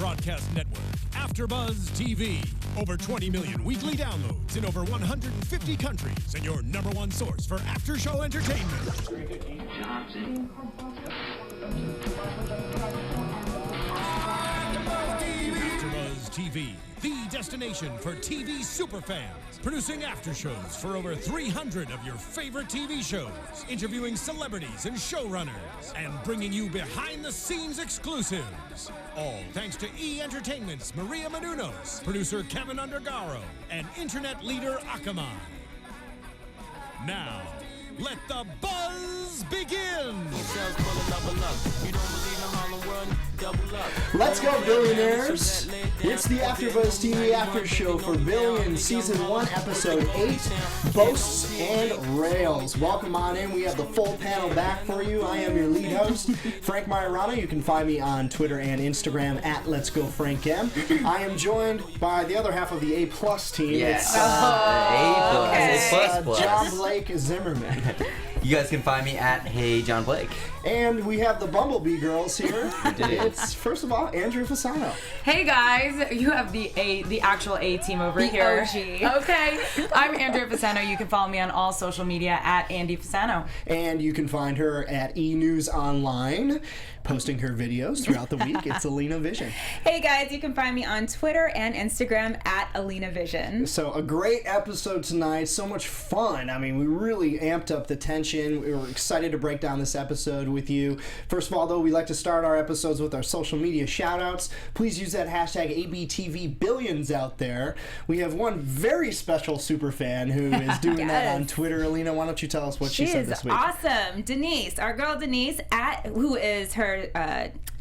broadcast network, AFTERBUZZ TV. Over 20 million weekly downloads in over 150 countries, and your number one source for after-show entertainment. AFTERBUZZ TV, the destination for TV superfans. Producing after shows for over 300 of your favorite TV shows, interviewing celebrities and showrunners, and bringing you behind-the-scenes exclusives. All thanks to E! Entertainment's Maria Menounos, producer Kevin Undergaro, and internet leader Akamai. Now, let the buzz begin! Let's go, billionaires! It's the AFTERBUZZ TV After Show for Billions, Season 1, Episode 8, Boasts and Rails. Welcome on in. We have the full panel back for you. I am your lead host, Frank Maiorana. You can find me on Twitter and Instagram at Let's Go Frank M. I am joined by the other half of the A-plus team. Yes. It's John Blake Zimmerman. You guys can find me at Hey John Blake. And we have the Bumblebee girls here. It's, first of all, Andrea Fasano. Hey guys, you have the actual A team over here. OG. Okay, I'm Andrea Fasano. You can follow me on all social media at Andy Fasano. And you can find her at E! News Online, posting her videos throughout the week. It's Alina Vission. Hey guys, you can find me on Twitter and Instagram at Alina Vision. So a great episode tonight, so much fun. I mean, we really amped up the tension. We were excited to break down this episode with you. First of all, though, we like to start our episodes with our social media shout-outs. Please use that hashtag ABTV Billions out there. We have one very special super fan who is doing that on Twitter. Alina, why don't you tell us what she said this week? Awesome. Denise, our girl Denise, who is her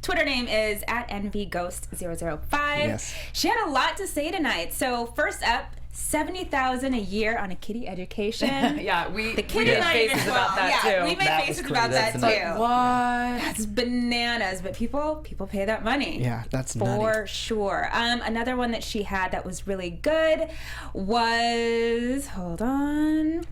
Twitter name is at NVGhost005. Yes. She had a lot to say tonight. So first up, $70,000 a year on a kitty education. Yeah, we the kitty made faces about that too. We made faces about that too. What? That's bananas, but people pay that money. Yeah, that's for nutty. sure. Another one that she had that was really good was, hold on.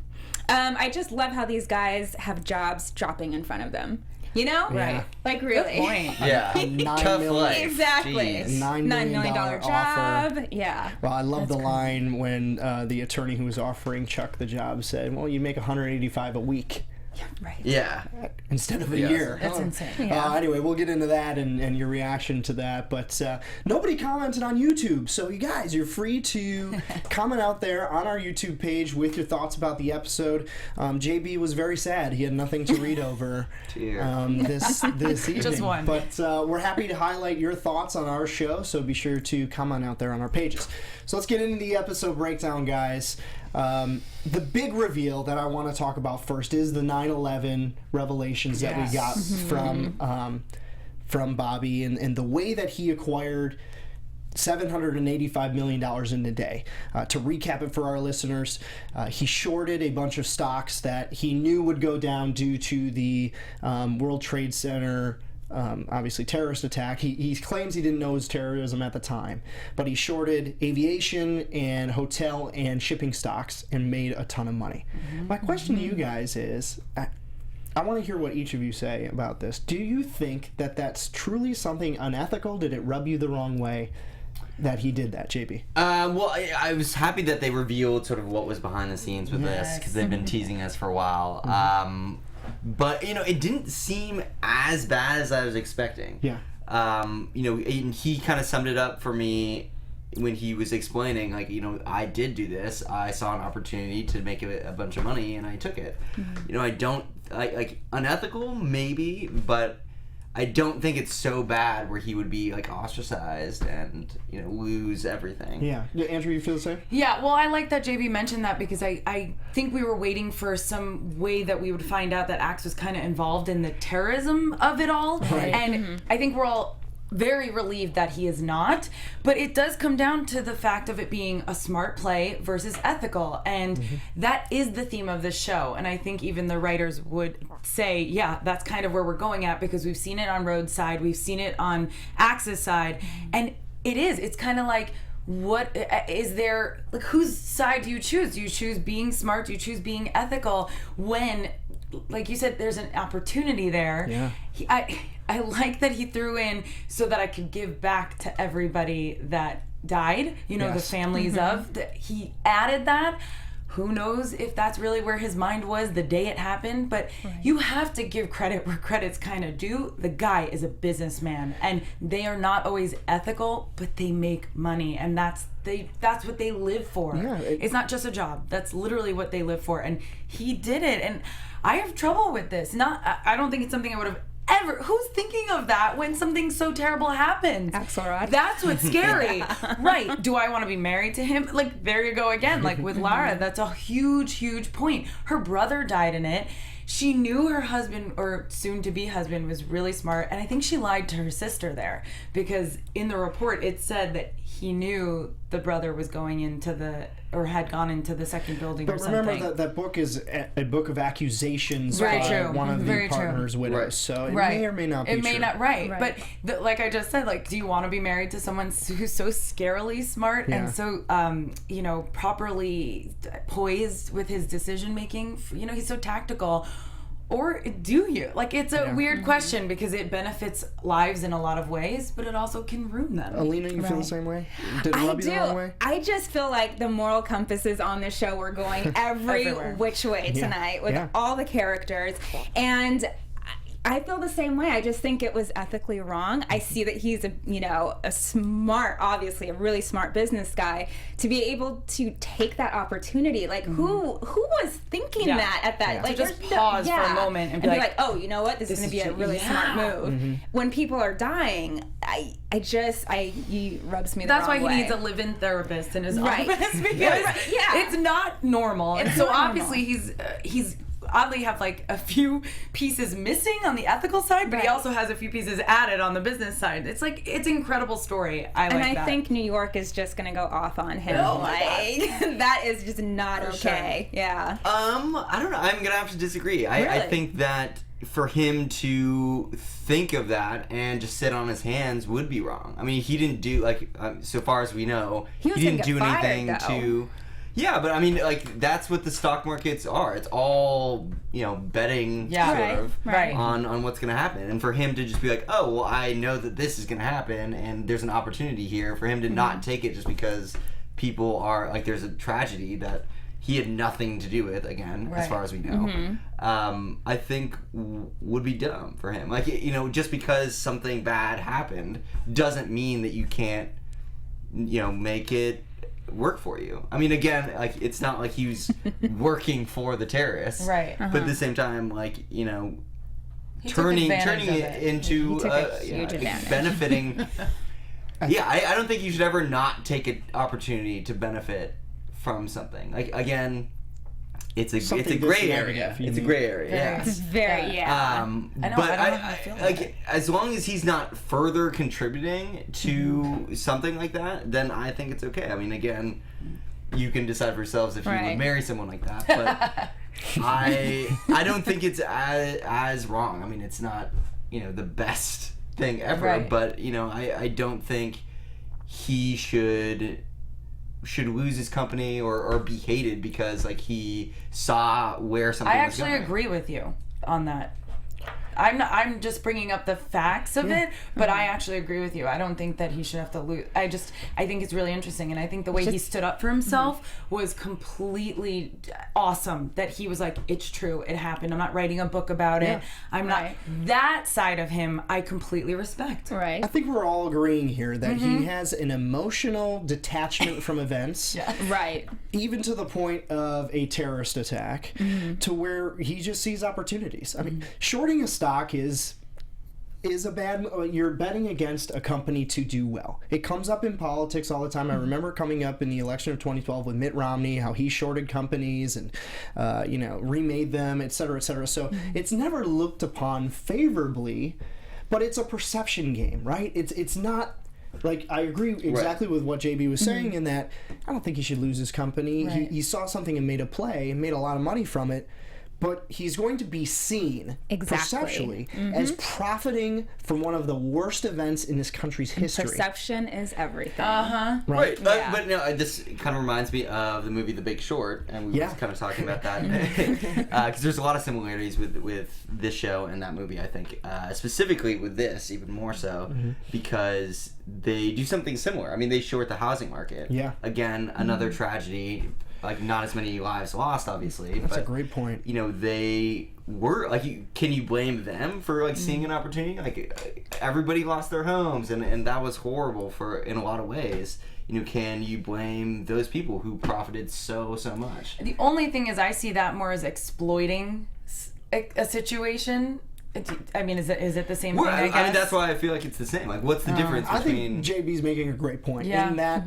I just love how these guys have jobs dropping in front of them. You know? Yeah. Like, really. Good point. Yeah. $9 million. Exactly. $9 million job. offer. Yeah. Well, I love That's the line when the attorney who was offering Chuck the job said, well, you make $185 a week. Yeah, right. Yeah. Instead of a year. That's insane. Yeah. Anyway, we'll get into that and your reaction to that. But nobody commented on YouTube. So you guys, you're free to comment out there on our YouTube page with your thoughts about the episode. JB was very sad. He had nothing to read over this evening. Just one. But we're happy to highlight your thoughts on our show. So be sure to comment out there on our pages. So let's get into the episode breakdown, guys. The big reveal that I want to talk about first is the 9/11 revelations that we got from Bobby and the way that he acquired $785 million in a day. To recap it for our listeners, he shorted a bunch of stocks that he knew would go down due to the World Trade Center obviously terrorist attack. He claims he didn't know it was terrorism at the time, but he shorted aviation and hotel and shipping stocks and made a ton of money. My question to you guys is, I want to hear what each of you say about this. Do you think that that's truly something unethical? Did it rub you the wrong way that he did that, JB? Well, I was happy that they revealed sort of what was behind the scenes with this, because they've been teasing us for a while. But, you know, it didn't seem as bad as I was expecting. Yeah. You know, he kind of summed it up for me when he was explaining, like, you know, I did do this. I saw an opportunity to make a bunch of money, and I took it. You know, I don't, like, unethical, maybe, but I don't think it's so bad where he would be, like, ostracized and, you know, lose everything. Yeah. Andrew, you feel the same? Yeah, well, I like that JB mentioned that because I think we were waiting for some way that we would find out that Axe was kind of involved in the terrorism of it all. Right. And I think we're all very relieved that he is not, but it does come down to the fact of it being a smart play versus ethical, and that is the theme of this show. And I think even the writers would say, yeah, that's kind of where we're going at, because we've seen it on Rhodes' side, we've seen it on Axe's side, and it's kind of like what is there, like, whose side do you choose? Do you choose being smart? Do you choose being ethical when, like you said, there's an opportunity there? Yeah. I like that he threw in so that I could give back to everybody that died, you know, the families of. He added that. Who knows if that's really where his mind was the day it happened, but you have to give credit where credit's kind of due. The guy is a businessman, and they are not always ethical, but they make money, and that's what they live for. Yeah, it's not just a job. That's literally what they live for, and he did it. And I have trouble with this. I don't think it's something I would have ever. Who's thinking of that when something so terrible happens? Axelrod. That's what's scary. Right. Do I want to be married to him? Like, there you go again. Like with Lara, that's a huge, huge point. Her brother died in it. She knew her husband, or soon-to-be husband, was really smart, and I think she lied to her sister there, because in the report it said that he knew the brother was going into had gone into the second building or something. But remember that book is a book of accusations Very by true. one of Very the partner's true. widows, Right. so it Right. may or may not be It true. may not, right. Right. But like I just said, like, do you want to be married to someone who's so scarily smart and so, you know, properly poised with his decision making? You know, he's so tactical. Or do you? Like, it's a weird question because it benefits lives in a lot of ways, but it also can ruin them. Alina, you feel the same way? Did it I rub you the wrong way? I just feel like the moral compasses on the show were going every Everywhere. which way tonight with all the characters. And I feel the same way. I just think it was ethically wrong. I see that he's a smart, obviously a really smart business guy, to be able to take that opportunity. Like who was thinking that at that? Like, just there's pause for a moment and be be like, oh, you know what? This is going to be a really smart move. When people are dying, he rubs me the That's wrong why way. he needs a live-in therapist in his Right. office because Yeah. it's not normal. And It's so not obviously he's oddly have like a few pieces missing on the ethical side, but he Right. also has a few pieces added on the business side. It's like, it's an incredible story. I And I think New York is just gonna go off on him. Oh my like that is just not okay. sure. Yeah. I don't know. I'm gonna have to disagree. I Really? think that for him to think of that and just sit on his hands would be wrong. I mean, he didn't do, like, so far as we know, He was didn't gonna do get fired, anything though. to. Yeah, but I mean, like, that's what the stock markets are. It's all, you know, betting sort of Right. on what's going to happen. And for him to just be like, oh, well, I know that this is going to happen and there's an opportunity here, for him to not take it just because people are, like, there's a tragedy that he had nothing to do with, again, as far as we know, I think would be dumb for him. Like, you know, just because something bad happened doesn't mean that you can't, you know, make it work for you. I mean, again, like, it's not like he was working for the terrorists, Right. But at the same time, like, you know, He took turning advantage of it into He took a huge advantage. benefiting. I don't think you should ever not take an opportunity to benefit from something. Like, again, it's a Something gray this area. negative, you It's a mean. gray area. Yeah. It's very I know, But I don't know how I feel about like, it. as long as he's not further contributing to something like that, then I think it's okay. I mean, again, you can decide for yourselves if you Right. would marry someone like that. But I don't think it's as wrong. I mean, it's not, you know, the best thing ever. Right. But, you know, I don't think he should lose his company or be hated because, like, he saw where something I was actually going. agree with you on that. I'm just bringing up the facts of it, but I actually agree with you. I don't think that he should have to lose. I think it's really interesting, and I think the way he stood up for himself was completely awesome. That he was like, it's true, it happened. I'm not writing a book about it. I'm not. That side of him, I completely respect. Right. I think we're all agreeing here that he has an emotional detachment from events, Right. even to the point of a terrorist attack, to where he just sees opportunities. I mean, shorting a stock is a bad. You're betting against a company to do well. It comes up in politics all the time. I remember coming up in the election of 2012 with Mitt Romney, how he shorted companies and you know, remade them, et cetera, et cetera. So it's never looked upon favorably, but it's a perception game, right? It's not. Like, I agree exactly with what JB was saying in that I don't think he should lose his company. Right. He saw something and made a play and made a lot of money from it. but he's going to be seen Exactly. perceptually as profiting from one of the worst events in this country's history. Perception is everything. Right. Yeah. But no, this kind of reminds me of the movie The Big Short, and we were kind of talking about that because there's a lot of similarities with this show and that movie. I think specifically with this, even more so, because they do something similar. I mean, they short the housing market. Yeah. Again, another tragedy. Like, not as many lives lost, obviously. That's but, a great point. You know, they were like, can you blame them for like seeing an opportunity? Like, everybody lost their homes, and that was horrible for in a lot of ways. You know, can you blame those people who profited so much? The only thing is, I see that more as exploiting a situation. I mean, is it the same thing? I guess? I mean, that's why I feel like it's the same. Like, what's the difference between? I think JB's making a great point in that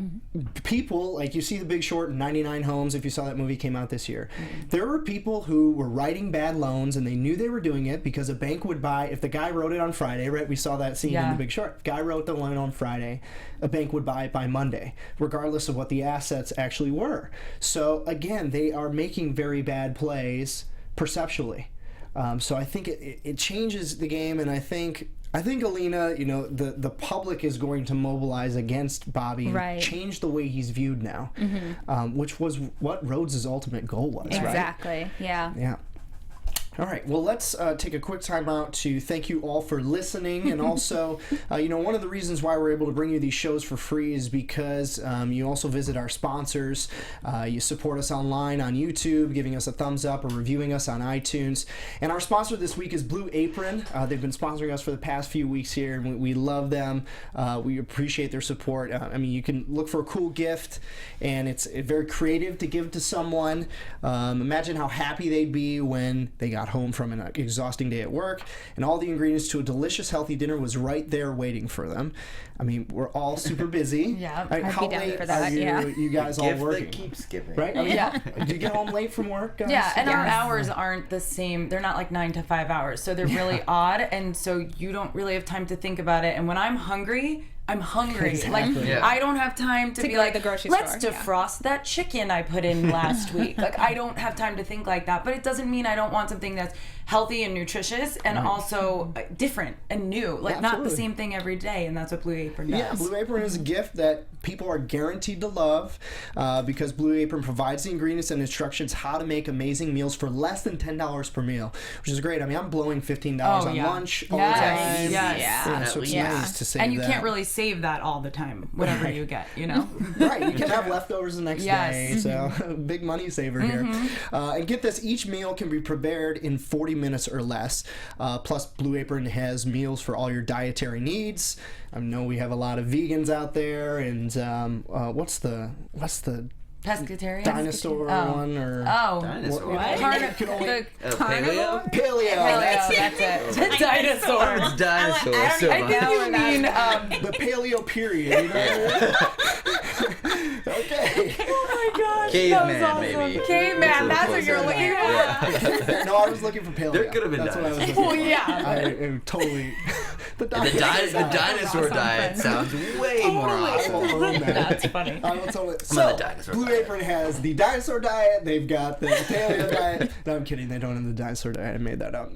people, like you see The Big Short, 99 Homes, if you saw that movie, came out this year. There were people who were writing bad loans, and they knew they were doing it because a bank would buy, if the guy wrote it on Friday, right? We saw that scene in The Big Short. If the guy wrote the loan on Friday, a bank would buy it by Monday, regardless of what the assets actually were. So, again, they are making very bad plays perceptually. So I think it changes the game, and I think Alina, you know, the public is going to mobilize against Bobby and change the way he's viewed now, which was what Rhodes' ultimate goal was, right? Exactly. Yeah. Yeah. All right, well, let's take a quick time out to thank you all for listening. And also, you know, one of the reasons why we're able to bring you these shows for free is because you also visit our sponsors. You support us online on YouTube, giving us a thumbs up or reviewing us on iTunes. And our sponsor this week is Blue Apron. They've been sponsoring us for the past few weeks here, and we love them. We appreciate their support. I mean, you can look for a cool gift, and it's very creative to give to someone. Imagine how happy they'd be when they got home from an exhausting day at work, and all the ingredients to a delicious, healthy dinner was right there waiting for them. I mean, we're all super busy. I'd how be down late for that, are you guys all working? That keeps giving. Right? I mean, do you get home late from work, guys? Yeah, and our hours aren't the same. They're not like 9 to 5 hours, so they're really odd, and so you don't really have time to think about it. And when I'm hungry, I'm hungry. Exactly. Like, I don't have time to be like, the grocery let's store. defrost that chicken I put in last week. Like, I don't have time to think like that. But it doesn't mean I don't want something that's healthy and nutritious and also different and new. Like, not the same thing every day, and that's what Blue Apron does. Yeah, Blue Apron is a gift that people are guaranteed to love because Blue Apron provides the ingredients and instructions how to make amazing meals for less than $10 per meal, which is great. I mean, I'm blowing $15 on lunch all the time. Yeah. So it's nice to save and you that. can't really save that all the time, whatever you get, you know? Right, you can have leftovers the next day, so big money saver here. And get this, each meal can be prepared in 40 minutes or less. Plus, Blue Apron has meals for all your dietary needs. I know we have a lot of vegans out there, and what's the Pescatarian? dinosaur one or Dinosaur. What? Paleo? paleo. That's it. The dinosaur. It's dinosaur. I think you mean the paleo period. You know? Okay. Oh my gosh. Caveman, that was awesome. maybe. Caveman, that's what you're looking for. No, I was looking for paleo. There could have been That's what I was dinosaurs. looking for. Well, yeah. I totally. The dinosaur diet sounds way more awesome. That's funny. I will totally. I'm on the dinosaur Blue diet. Apron has the dinosaur diet. They've got the paleo diet. No, I'm kidding. They don't have the dinosaur diet. I made that up.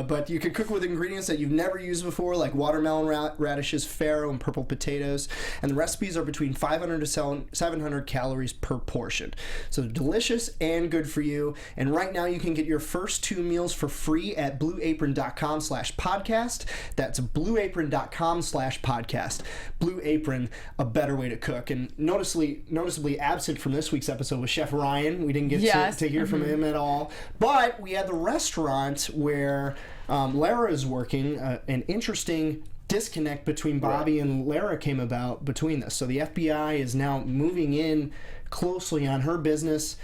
But you can cook with ingredients that you've never used before, like watermelon radishes, farro, and purple potatoes. And the recipes are between 500 to 700 calories per portion. So they're delicious and good for you. And right now you can get your first 2 meals for free at blueapron.com/podcast. That's blueapron.com/podcast. Blue Apron, a better way to cook. And noticeably absent from this week's episode was Chef Ryan. We didn't get to hear from him at all. But we had the restaurant where Lara is working, an interesting disconnect between Bobby and Lara came about between this. So the FBI is now moving in closely on her business.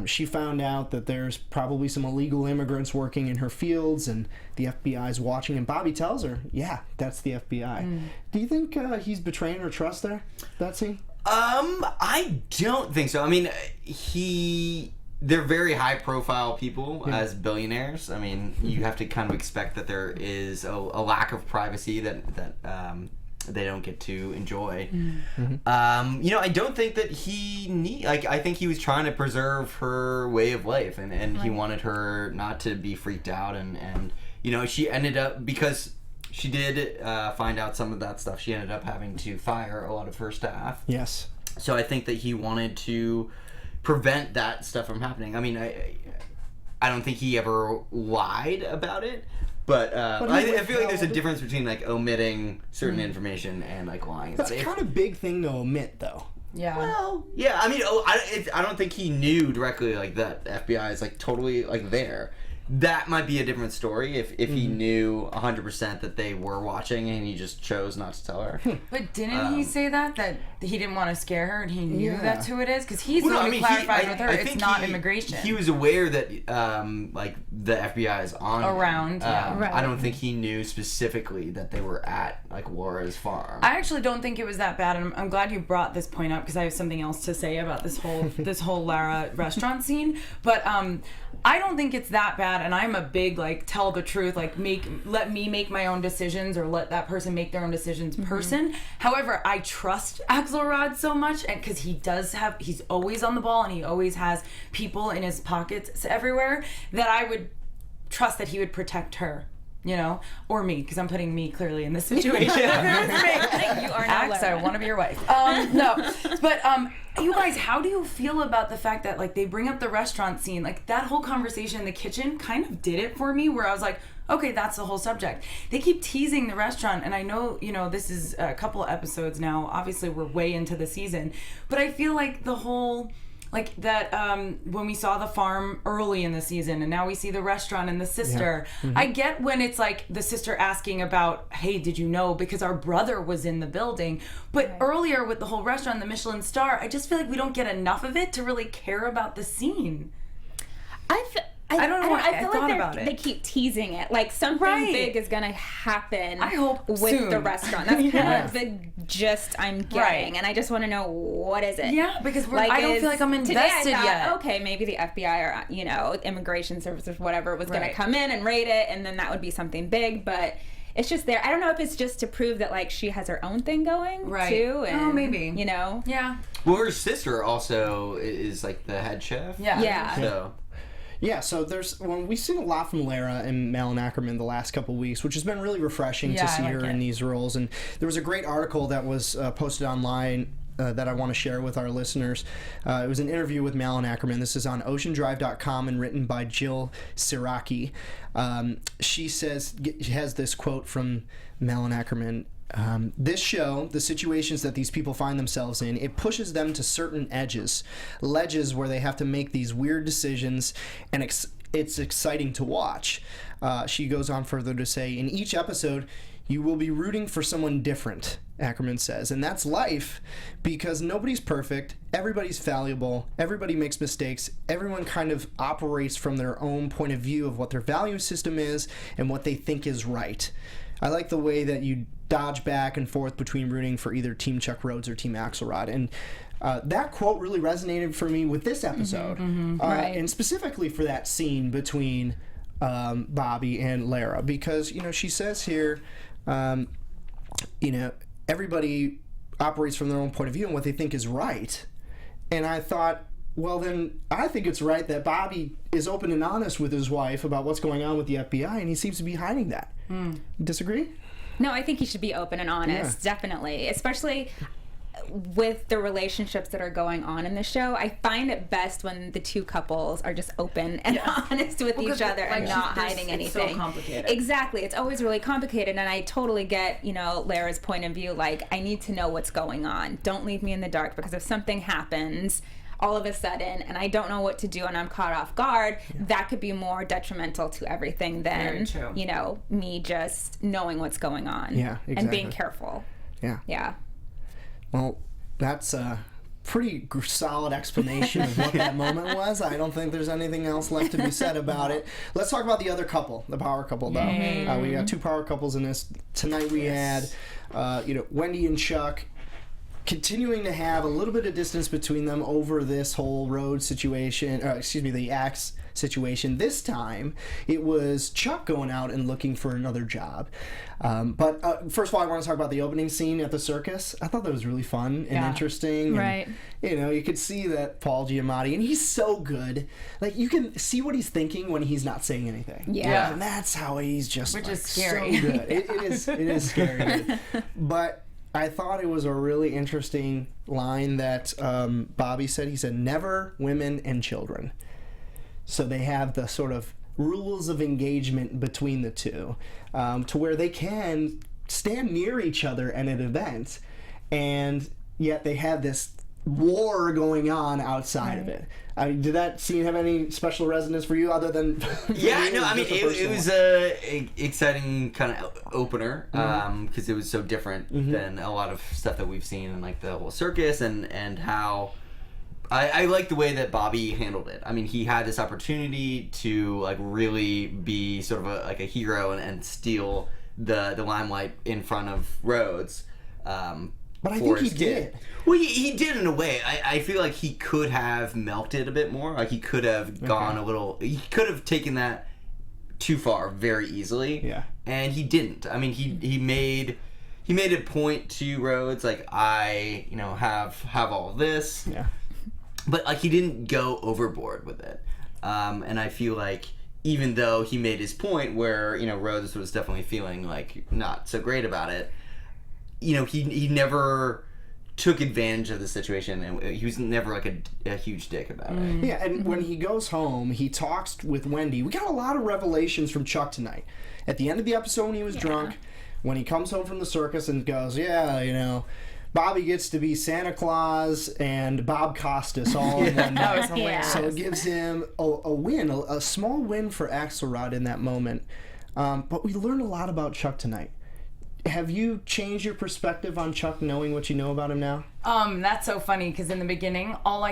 She found out that there's probably some illegal immigrants working in her fields, and the FBI is watching. And Bobby tells her, "Yeah, that's the FBI." Do you think he's betraying her trust there? That's he. I don't think so. I mean, they're very high-profile people as billionaires. I mean, you have to kind of expect that there is a lack of privacy that they don't get to enjoy. I don't think that I think he was trying to preserve her way of life, and he wanted her not to be freaked out, and she ended up, because she did find out some of that stuff, she ended up having to fire a lot of her staff. Yes. So I think that he wanted to prevent that stuff from happening. I mean, I don't think he ever lied about it, but I feel like there's a difference between like omitting certain information and like lying. That's kind of big thing to omit, though. Yeah. Well, yeah. I mean, I don't think he knew directly like that FBI is like totally like there. That might be a different story if he knew 100% that they were watching and he just chose not to tell her. But didn't he say that he didn't want to scare her and he knew that's who it is? Because he's the one who clarified with her it's not immigration. He was aware that like the FBI is on around. Right. I don't think he knew specifically that they were at like Laura's farm. I actually don't think it was that bad, and I'm glad you brought this point up because I have something else to say about this whole Lara restaurant scene. But I don't think it's that bad, and I'm a big like tell the truth, like let me make my own decisions or let that person make their own decisions person. However, I trust Axelrod so much, and because he's always on the ball and he always has people in his pockets everywhere, that I would trust that he would protect her. Or me, because I'm putting me clearly in this situation. You are Axe, I want to be your wife. No, but you guys, how do you feel about the fact that like they bring up the restaurant scene? Like that whole conversation in the kitchen kind of did it for me, where I was like, okay, that's the whole subject. They keep teasing the restaurant, and I know, this is a couple of episodes now. Obviously, we're way into the season, but I feel like the whole... like that when we saw the farm early in the season and now we see the restaurant and the sister. I get when it's like the sister asking about, hey, did you know, because our brother was in the building, but earlier with the whole restaurant, the Michelin star, I just feel like we don't get enough of it to really care about the scene. I don't know. I feel like they keep teasing it. Like something big is gonna happen. I hope with soon. The restaurant. That's kind of the gist I'm getting, and I just want to know what is it. Yeah, because I don't feel like I'm invested yet. Okay, maybe the FBI or immigration services, whatever, was gonna come in and raid it, and then that would be something big. But it's just there. I don't know if it's just to prove that like she has her own thing going too. And, maybe. Yeah. Well, her sister also is like the head chef. Yeah. So. Yeah, so we've seen a lot from Lara and Malin Ackerman the last couple of weeks, which has been really refreshing to see her in these roles. And there was a great article that was posted online that I want to share with our listeners. It was an interview with Malin Ackerman. This is on oceandrive.com and written by Jill Siraki. She has this quote from Malin Ackerman. This show, the situations that these people find themselves in, it pushes them to certain ledges where they have to make these weird decisions, and it's exciting to watch. She goes on further to say, in each episode, you will be rooting for someone different, Ackerman says, and that's life, because nobody's perfect, everybody's fallible, everybody makes mistakes, everyone kind of operates from their own point of view of what their value system is and what they think is right. I like the way that you dodge back and forth between rooting for either Team Chuck Rhodes or Team Axelrod. And that quote really resonated for me with this episode. And specifically for that scene between Bobby and Lara. Because, she says here, everybody operates from their own point of view and what they think is right. And I thought, well, then I think it's right that Bobby is open and honest with his wife about what's going on with the FBI, and he seems to be hiding that. Disagree? No, I think he should be open and honest, definitely. Especially with the relationships that are going on in the show. I find it best when the two couples are just open and honest with each other and not hiding anything. It's so complicated. Exactly. It's always really complicated, and I totally get, Lara's point of view. Like, I need to know what's going on. Don't leave me in the dark, because if something happens all of a sudden and I don't know what to do and I'm caught off guard, that could be more detrimental to everything than me just knowing what's going on and being careful. Yeah. Well, that's a pretty solid explanation of what that moment was. I don't think there's anything else left to be said about it. Let's talk about the other couple, the power couple, though. We got two power couples in this. Tonight we had Wendy and Chuck continuing to have a little bit of distance between them over this whole road situation, the situation. This time, it was Chuck going out and looking for another job. But first of all, I want to talk about the opening scene at the circus. I thought that was really fun and interesting. Right. And, you could see that Paul Giamatti, and he's so good. Like, you can see what he's thinking when he's not saying anything. Yeah. And that's how he's just Which is scary. so good. It is scary. Good. But I thought it was a really interesting line that Bobby said. He said, never women and children. So they have the sort of rules of engagement between the two, to where they can stand near each other at an event, and yet they have this war going on outside of it. I mean, did that scene have any special resonance for you other than... Yeah, no, I mean, it was a exciting kind of opener, because it was so different than a lot of stuff that we've seen in, like, the whole circus, and how... I like the way that Bobby handled it. I mean, he had this opportunity to, like, really be sort of a hero and steal the limelight in front of Rhodes. But I think he did. Well, he did in a way. I feel like he could have milked it a bit more. Like, he could have gone a little... He could have taken that too far very easily. Yeah. And he didn't. I mean, he made a point to Rhodes, like, I, have all this. Yeah. But, like, he didn't go overboard with it. And I feel like even though he made his point where, Rhodes was definitely feeling, like, not so great about it, he never took advantage of the situation, and he was never, like, a huge dick about it. Yeah, and when he goes home, he talks with Wendy. We got a lot of revelations from Chuck tonight. At the end of the episode when he was drunk, when he comes home from the circus and goes, Bobby gets to be Santa Claus and Bob Costas all in one night. So it gives him a win, a small win for Axelrod in that moment. But we learned a lot about Chuck tonight. Have you changed your perspective on Chuck knowing what you know about him now? That's so funny, because in the beginning, all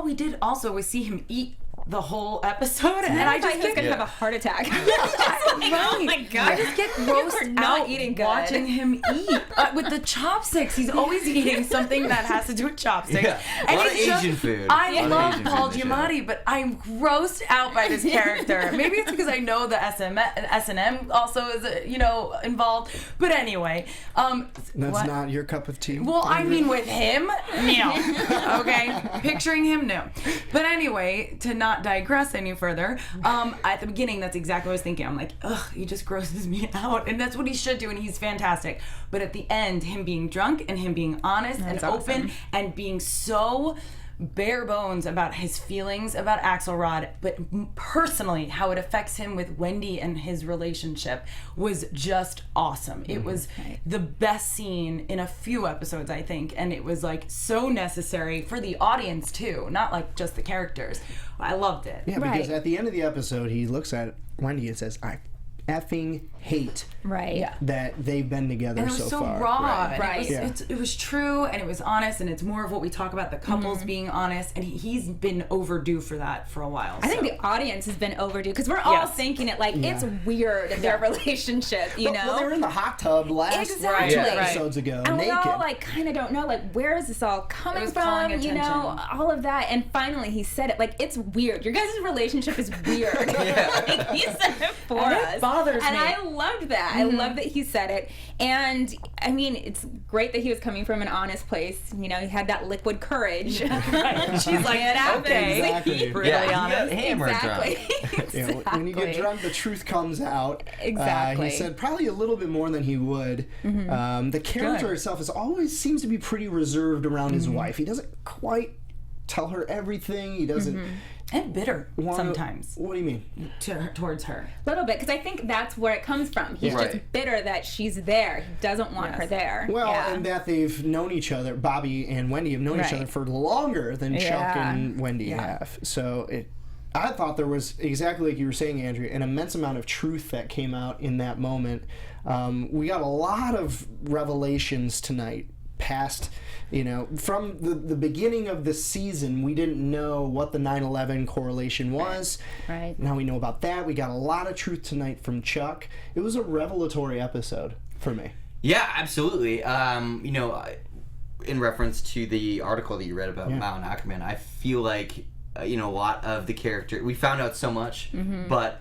we did also was see him eat the whole episode, and I just thought he was gonna have a heart attack. Oh my god! I just get grossed out eating good. watching him eat with the chopsticks. He's always eating something that has to do with chopsticks. Yeah. And A lot of it's Asian food. I love Paul Giamatti, but I'm grossed out by this character. Maybe it's because I know the S&M also is involved. But anyway, That's not your cup of tea. well, I mean, with him, no. Okay, picturing him, no. But anyway, to not digress any further, at the beginning, that's exactly what I was thinking. I'm like, ugh, he just grosses me out, and that's what he should do, and he's fantastic. But at the end, him being drunk and him being honest and open and being so bare bones about his feelings about Axelrod, but personally how it affects him with Wendy and his relationship was just awesome. It was the best scene in a few episodes, I think, and it was like so necessary for the audience too, not like just the characters. I loved it. Yeah, because at the end of the episode, he looks at Wendy and says, I effing hate that they've been together and it was so so far. raw. Right. It was true, and it was honest, and it's more of what we talk about, the couples being honest, and he's been overdue for that for a while. I think the audience has been overdue, because we're all thinking it like it's weird, their relationship, Well, they were in the hot tub last episodes ago, and naked. we all like kind of don't know, like, where is this all coming from, all of that, and finally he said it, like, it's weird. Your guys' relationship is weird. Like, he said it for us. It bothers me. And I loved that. I love that he said it. And I mean, it's great that he was coming from an honest place. He had that liquid courage. Right. She's like, okay. Exactly. Really honest. Exactly. When you get drunk, the truth comes out. Exactly. He said probably a little bit more than he would. The character itself always seems to be pretty reserved around his wife. He doesn't quite tell her everything. He doesn't. And bitter sometimes. What do you mean? Towards her. A little bit, because I think that's where it comes from. He's just bitter that she's there. He doesn't want her there. Well, and that they've known each other, Bobby and Wendy have known each other for longer than Chuck and Wendy have. So I thought there was, exactly like you were saying, Andrea, an immense amount of truth that came out in that moment. We got a lot of revelations tonight past, from the beginning of the season, we didn't know what the 9/11 correlation was. Right. Now we know about that. We got a lot of truth tonight from Chuck. It was a revelatory episode for me. Yeah, absolutely. In reference to the article that you read about Malin Ackerman, I feel like a lot of the character. We found out so much, but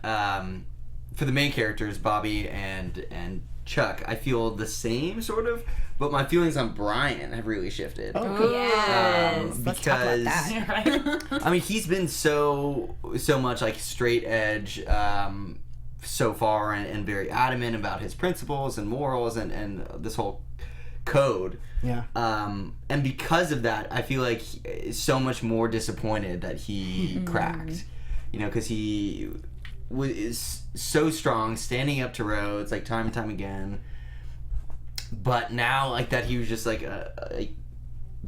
for the main characters, Bobby and Chuck, I feel the same sort of, but my feelings on Brian have really shifted. Oh, good. Yes. Let's talk about that. I mean, he's been so much like straight edge so far, and very adamant about his principles and morals and this whole code. Yeah. And because of that, I feel like he's so much more disappointed that he cracked. Because he is so strong, standing up to Rhodes like time and time again. But now, like that, he was just like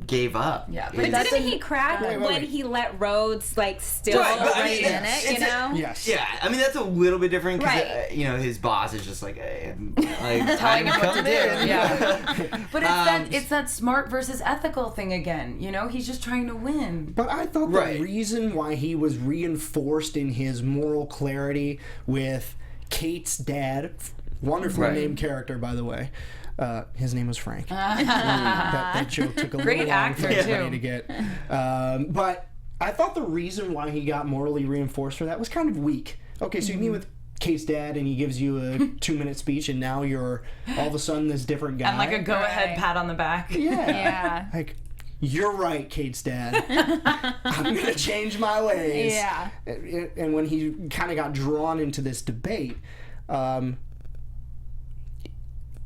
gave up. Yeah, But didn't he crack when he let Rhodes like still right in it? You know? Yes. Yeah, I mean that's a little bit different because Right. His boss is just like, hey, Telling him what to do. Yeah. But it's that smart versus ethical thing again. He's just trying to win. But I thought Right. the reason why he was reinforced in his moral clarity with Kate's dad, wonderfully Right. named character, by the way. His name was Frank. that joke took a Great little long actor, for everybody too. to get. But I thought the reason why he got morally reinforced for that was kind of weak. Okay, so you meet with Kate's dad and he gives you a 2-minute speech and now you're all of a sudden this different guy. And like a go-ahead Right. pat on the back. Yeah. Yeah. Like, you're right, Kate's dad. I'm going to change my ways. Yeah. And when he kind of got drawn into this debate,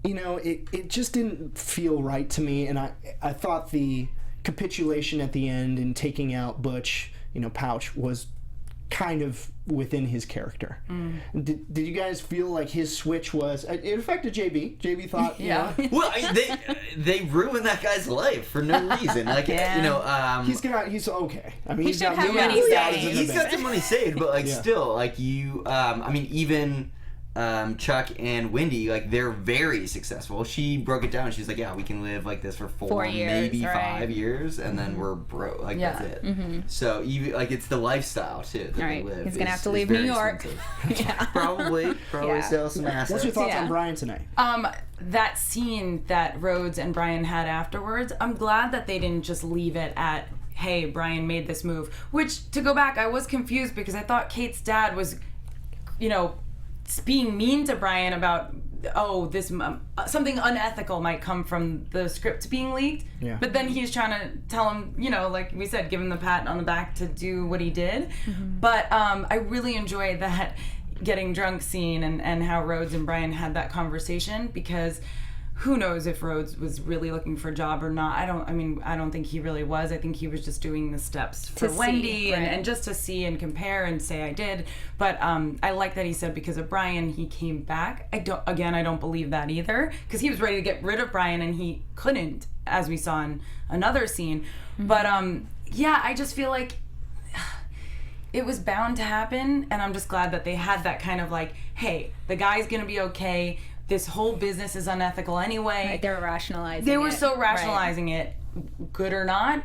it just didn't feel right to me. And I thought the capitulation at the end and taking out Butch, Pouch, was kind of within his character. Did you guys feel like his switch was... It affected JB. JB thought, Yeah. Well, they ruined that guy's life for no reason. Like, he's okay. I mean, he's should got have millions money of dollars in saved. the He's got bank. some money saved, but Yeah. still, like even Chuck and Wendy, like they're very successful. She broke it down. She's like, yeah, we can live like this for 4 years, maybe right. 5 years, and then we're broke. Like Yeah. that's it. So even like it's the lifestyle too that Right. they live. He's gonna is- have to is leave very New York. expensive. Yeah. Probably Yeah. sell some assets. What's your thoughts Yeah. on Brian tonight? That scene that Rhodes and Brian had afterwards, I'm glad that they didn't just leave it at, hey, Brian made this move. Which, to go back, I was confused because I thought Kate's dad was, being mean to Brian about, this something unethical might come from the script being leaked. Yeah. But then he's trying to tell him, like we said, give him the pat on the back to do what he did. But I really enjoyed that getting drunk scene and how Rhodes and Brian had that conversation, because who knows if Rhodes was really looking for a job or not. I don't think he really was. I think he was just doing the steps for To see, Wendy right. and just to see and compare and say I did. But I like that he said because of Brian he came back. I don't believe that either, because he was ready to get rid of Brian and he couldn't, as we saw in another scene. But I just feel like it was bound to happen, and I'm just glad that they had that kind of like, hey, the guy's gonna be okay. This whole business is unethical anyway. Right, they were rationalizing They were it. so Right. rationalizing it, good or not,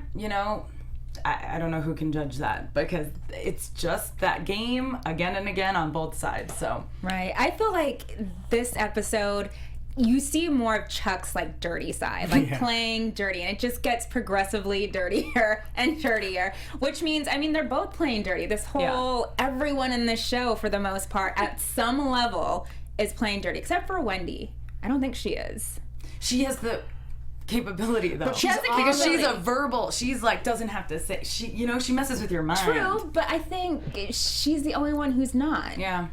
I don't know who can judge that, because it's just that game again and again on both sides. So Right. I feel like this episode, you see more of Chuck's like dirty side, like playing dirty, and it just gets progressively dirtier and dirtier, which means, they're both playing dirty. This whole, everyone in this show, for the most part, at some level, is playing dirty, except for Wendy. I don't think she is. she has the capability though. But she has the because she's a capability. verbal. She's like doesn't have to say. She messes with your mind. True, but I think she's the only one who's not. Yeah.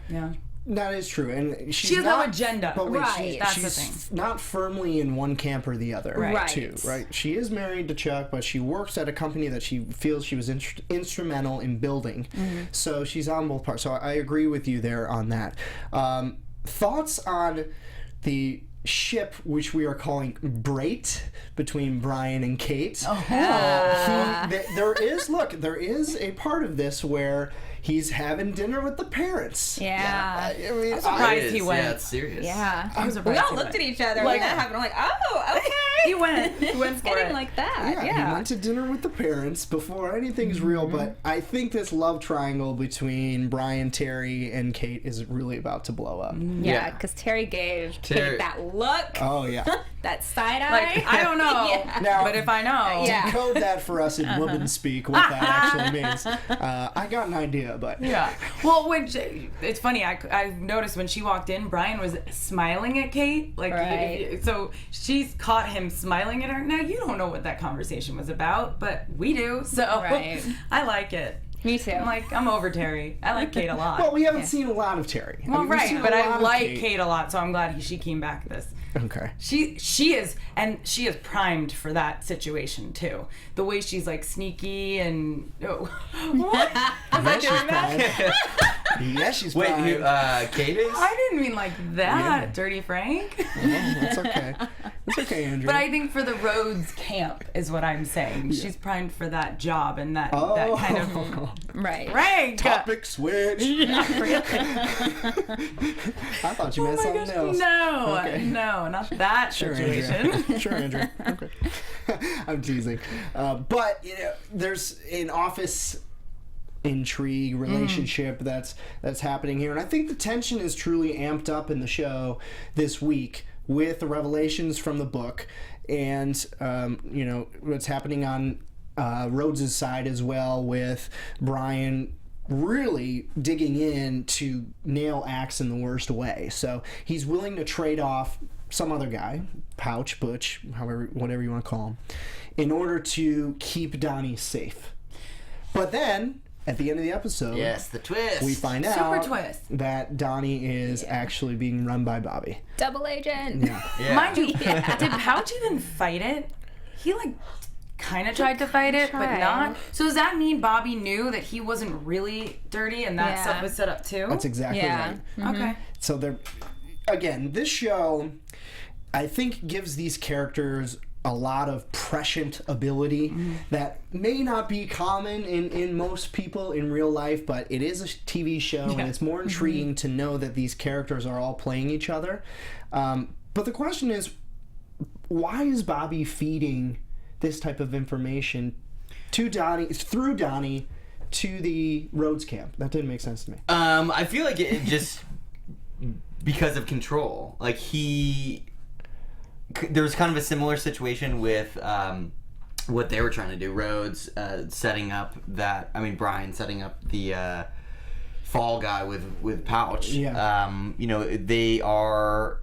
That is true, and she's She has not, no agenda. But wait, Right. That's the she's thing. not firmly in one camp or the other, Right. too. Right? She is married to Chuck, but she works at a company that she feels she was instrumental in building. So she's on both parts. So I agree with you there on that. Thoughts on the ship, which we are calling Brait, between Brian and Kate. There is a part of this where he's having dinner with the parents. Yeah. I mean, I'm surprised he went. Yeah, it's serious. Yeah. I was surprised We all he looked went. at each other Like- when that happened. I'm like, oh, okay. He went It's for getting it. like that. Yeah, he went to dinner with the parents before anything's real, but I think this love triangle between Brian, Terry, and Kate is really about to blow up. Yeah, because Terry gave Kate that look, Oh, yeah. that side eye. Like, I don't know, Yeah. Now, but if I know, Yeah. decode that for us in woman speak, what that actually means. I got an idea, but... Yeah. Well, it's funny. I noticed when she walked in, Brian was smiling at Kate. Like, Right. so she's caught him smiling at her. Now you don't know what that conversation was about, but we do. So Right. I like it. Me too. I'm over Terry. I like Kate a lot. Well, we haven't seen a lot of Terry. Well, we've seen right, a but lot I of like Kate a lot, so I'm glad she came back this. Okay. She is, and she is primed for that situation too. The way she's like sneaky and what? Was I doing that? Yeah, she's Wait, fine. Kate is? I didn't mean like that, Yeah. Dirty Frank. It's okay. It's okay, Andrew. But I think for the Rhodes camp is what I'm saying. She's primed for that job and that kind of Right. Frank. Topic switch. I thought you meant something else. No, Okay. no, not that Sure, situation. Andrew. Sure, Andrew. Okay. I'm teasing. But, there's an office intrigue relationship that's happening here, and I think the tension is truly amped up in the show this week with the revelations from the book and what's happening on Rhodes' side as well, with Brian really digging in to nail Axe in the worst way. So he's willing to trade off some other guy, Pouch, Butch, whatever you want to call him, in order to keep Donnie safe. But then at the end of the episode, Yes, the twist. we find Super out twist. that Donnie is actually being run by Bobby. Double agent. Yeah. Mind you, did Pouch even fight it? He kind of tried to fight it, but tried. not. So does that mean Bobby knew that he wasn't really dirty and that Yeah. stuff was set up too? That's exactly Yeah. right. Okay. So again, this show, I think, gives these characters a lot of prescient ability that may not be common in most people in real life, but it is a TV show, and it's more intriguing to know that these characters are all playing each other. But the question is, why is Bobby feeding this type of information to Donnie, through Donnie, to the Rhodes camp? That didn't make sense to me. I feel like it just because of control. Like there was kind of a similar situation with what they were trying to do. Rhodes setting up Brian setting up the fall guy with Pouch. Yeah. They are.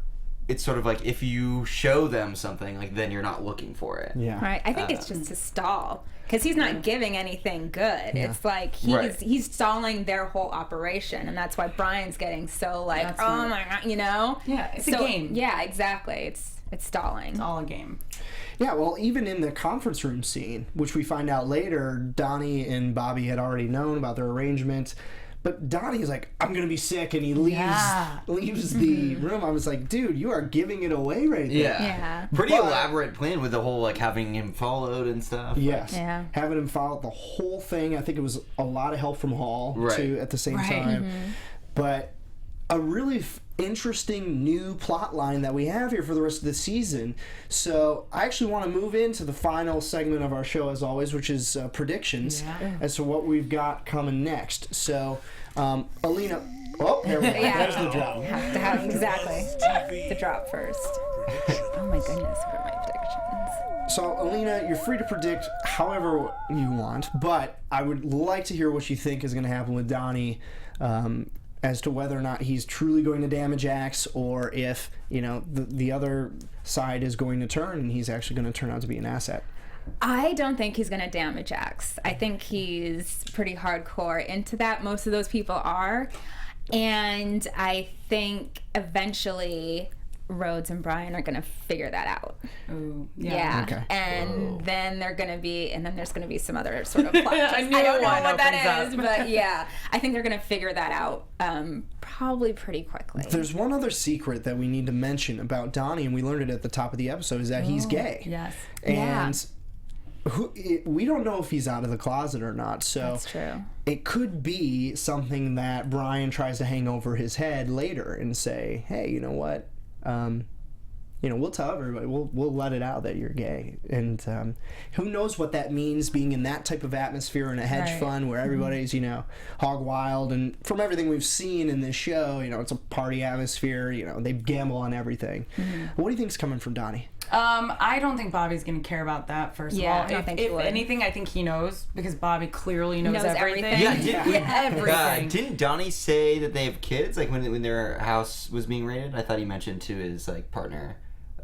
It's sort of like if you show them something, like then you're not looking for it. Yeah. Right. I think it's just to stall because he's not giving anything good. It's like he's stalling their whole operation, and that's why Brian's getting so like, That's oh right. my god, Yeah, it's a game. Yeah, exactly. It's stalling. It's all a game. Yeah, well, even in the conference room scene, which we find out later, Donnie and Bobby had already known about their arrangement. But Donnie's like, I'm going to be sick, and he leaves the room. I was like, dude, you are giving it away right there. Yeah. Pretty But- elaborate plan with the whole having him followed and stuff. Yes. Yeah. Having him follow the whole thing. I think it was a lot of help from Hall, too, at the same time. But a really interesting new plot line that we have here for the rest of the season. So I actually want to move into the final segment of our show, as always, which is predictions as to what we've got coming next. So, Alina, there we go. Yeah. There's the drop. Have to have exactly the drop first. Oh my goodness, what are my predictions? So, Alina, you're free to predict however you want, but I would like to hear what you think is going to happen with Donnie, as to whether or not he's truly going to damage Axe, or if, the other side is going to turn and he's actually going to turn out to be an asset. I don't think he's going to damage Axe. I think he's pretty hardcore into that. Most of those people are. And I think eventually Rhodes and Brian are going to figure that out. Ooh, Yeah. Okay. And then there's going to be some other sort of plot. A new I don't know one what that opens is, up. but yeah, I think they're going to figure that out probably pretty quickly. There's one other secret that we need to mention about Donnie, and we learned it at the top of the episode, is that he's gay. Yes. And we don't know if he's out of the closet or not. So That's true. It could be something that Brian tries to hang over his head later and say, hey, you know what? We'll tell everybody. We'll let it out that you're gay. And who knows what that means, being in that type of atmosphere in a hedge fund where everybody's, hog wild. And from everything we've seen in this show, it's a party atmosphere. They gamble on everything. What do you think's coming from Donnie? I don't think Bobby's going to care about that, first of all. I don't think if he would. anything, I think he knows, because Bobby clearly knows everything. everything. Everything. Didn't Donnie say that they have kids? Like when their house was being raided? I thought he mentioned to his partner.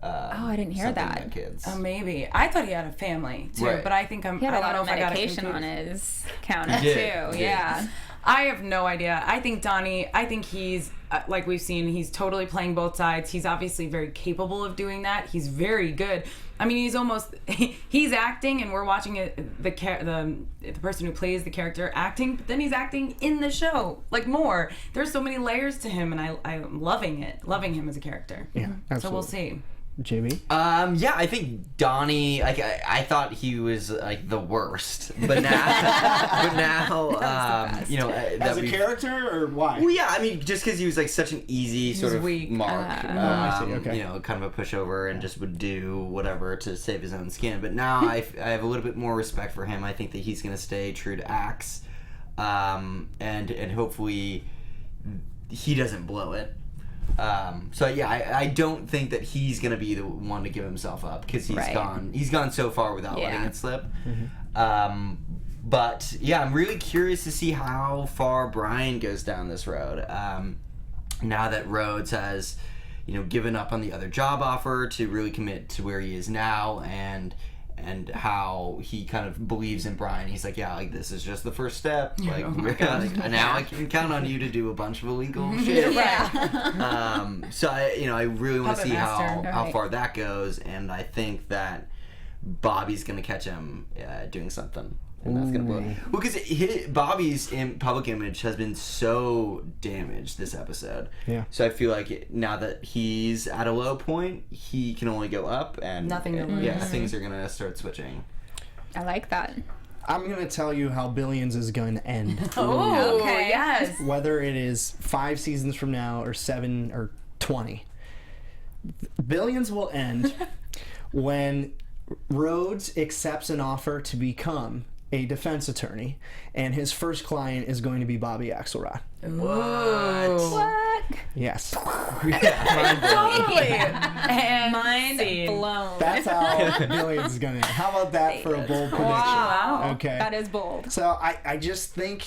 I didn't hear something that. about kids. Maybe. I thought he had a family, too, Right. but I think He had a lot of medication on his counter, too. Yeah. I have no idea. I think Donnie, he's, like we've seen, he's totally playing both sides. He's obviously very capable of doing that. He's very good. I mean, he's acting, and we're watching the person who plays the character acting, but then he's acting in the show, more. There's so many layers to him, and I'm loving him as a character. Yeah, absolutely. So we'll see. JB? I think Donnie, I thought he was the worst, but now, As a character, or why? Well, yeah, I mean, just because he was such an easy sort of weak. mark, I see, okay. kind of a pushover, and just would do whatever to save his own skin. But now I have a little bit more respect for him. I think that he's going to stay true to Axe, and hopefully he doesn't blow it. I don't think that he's gonna be the one to give himself up, because he's gone so far without letting it slip. But I'm really curious to see how far Brian goes down this road. Now that Rhodes has given up on the other job offer to really commit to where he is now, and how he kind of believes in Brian. He's like, this is just the first step. Now I can count on you to do a bunch of illegal shit. So I really want to see how far that goes, and I think that Bobby's gonna catch him doing something. And that's gonna blow. Well, because Bobby's public image has been so damaged this episode. Yeah. So I feel like now that he's at a low point, he can only go up, and Nothing to lose. Yeah, things are gonna start switching. I like that. I'm going to tell you how Billions is going to end. Oh, Okay. yes. Whether it is 5 seasons from now, or 7 or 20. Billions will end when Rhodes accepts an offer to become a defense attorney, and his first client is going to be Bobby Axelrod. What? Yes. Totally. And Mind scene. blown. That's how Billions is going to end. How about that for a bold prediction? Wow. Okay. That is bold. So I just think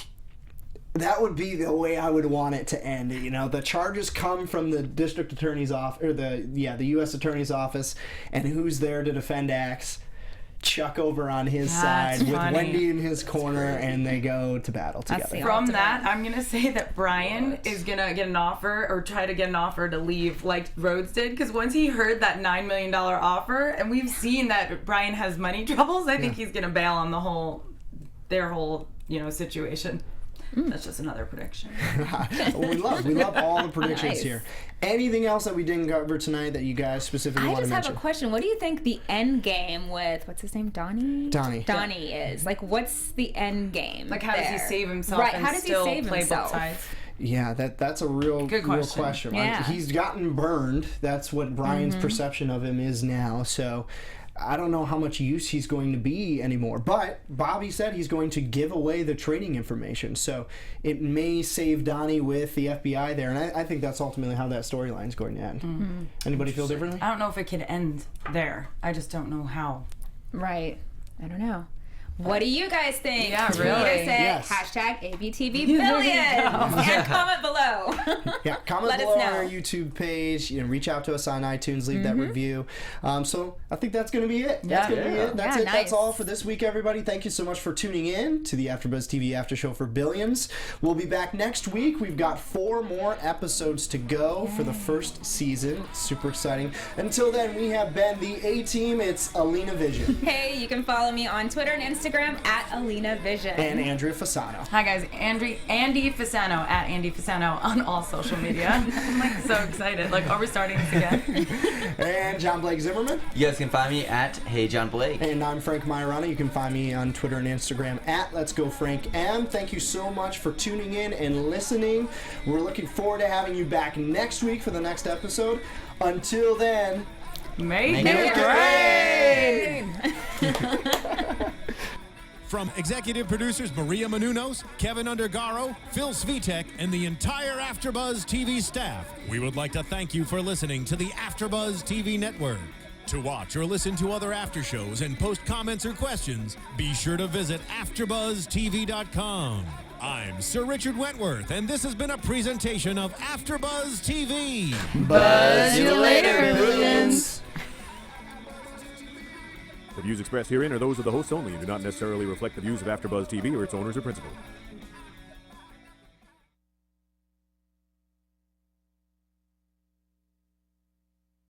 that would be the way I would want it to end. The charges come from the district attorney's office, or the U.S. attorney's office, and who's there to defend Axe? Chuck over on his That's side with funny. Wendy in his corner, and they go to battle together. the From ultimate. that, I'm going to say that Brian is going to get an offer, or try to get an offer to leave like Rhodes did, because once he heard that $9 million offer, and we've seen that Brian has money troubles, I think he's going to bail on their whole situation. That's just another prediction. we love all the predictions Nice. here. Anything else that we didn't cover tonight that you guys specifically I want to just have mention? a question. What do you think the end game with, what's his name, Donnie? Donnie. Is. What's the end game? Like, how does he there? save himself Right, and how does he still save play himself? both sides? Yeah, that's a real Good real question. question. Yeah. He's gotten burned. That's what Brian's perception of him is now. So I don't know how much use he's going to be anymore. But Bobby said he's going to give away the trading information. So it may save Donnie with the FBI there. And I think that's ultimately how that storyline is going to end. Anybody feel differently? I don't know if it could end there. I just don't know how. Right. I don't know. What do you guys think? Yeah, Tweet really. us at Yes. #ABTV Billions and comment below. Yeah, comment Let us below on know. our YouTube page. Reach out to us on iTunes, leave that review. So I think that's going to be it. That's going to be it. That's Yeah, it. nice. That's all for this week, everybody. Thank you so much for tuning in to the AfterBuzz TV After Show for Billions. We'll be back next week. We've got 4 more episodes to go for the first season. Super exciting. Until then, we have been the A-Team. It's Alina Vision. Hey, you can follow me on Twitter and Instagram Instagram at Alina Vission. And Andrea Fasano. Hi guys, Andy Fasano at Andy Fasano on all social media. I'm like so excited. Like, are we starting this again? And John Blake Zimmerman. You guys can find me at Hey John Blake. And I'm Frank Maiorana. You can find me on Twitter and Instagram at Let's Go Frank M. Thank you so much for tuning in and listening. We're looking forward to having you back next week for the next episode. Until then, Make it rain! From executive producers Maria Menounos, Kevin Undergaro, Phil Svitek, and the entire AfterBuzz TV staff, we would like to thank you for listening to the AfterBuzz TV network. To watch or listen to other after shows and post comments or questions, be sure to visit AfterBuzzTV.com. I'm Sir Richard Wentworth, and this has been a presentation of AfterBuzz TV. Buzz you later, Billions! The views expressed herein are those of the hosts only and do not necessarily reflect the views of AfterBuzz TV or its owners or principals.